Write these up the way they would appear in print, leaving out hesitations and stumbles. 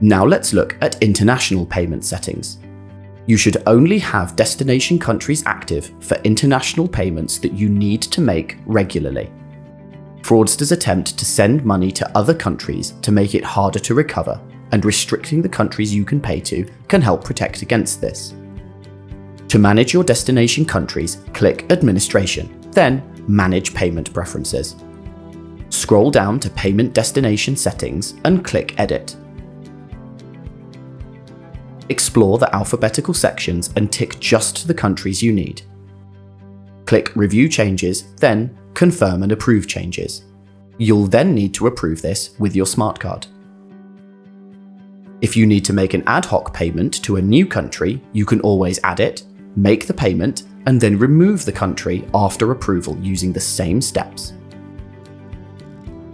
Now let's look at international payment settings. You should only have destination countries active for international payments that you need to make regularly. Fraudsters attempt to send money to other countries to make it harder to recover, and restricting the countries you can pay to can help protect against this. To manage your destination countries, click Administration, then Manage Payment Preferences. Scroll down to Payment Destination Settings and click Edit. Explore the alphabetical sections and tick just the countries you need. Click Review Changes, then Confirm and Approve Changes. You'll then need to approve this with your smart card. If you need to make an ad hoc payment to a new country, you can always add it, make the payment, and then remove the country after approval using the same steps.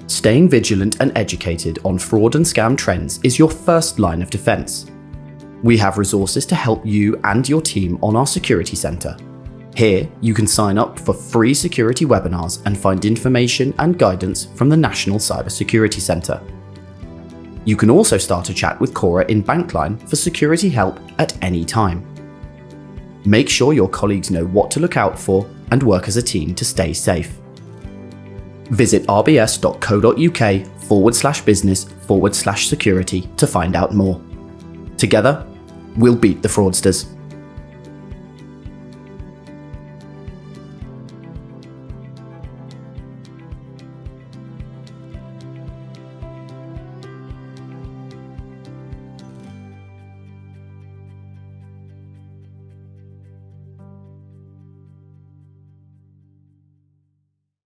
Staying vigilant and educated on fraud and scam trends is your first line of defense. We have resources to help you and your team on our Security Center. Here, you can sign up for free security webinars and find information and guidance from the National Cybersecurity Center. You can also start a chat with Cora in Bankline for security help at any time. Make sure your colleagues know what to look out for and work as a team to stay safe. Visit rbs.co.uk/business/security to find out more. Together, we'll beat the fraudsters.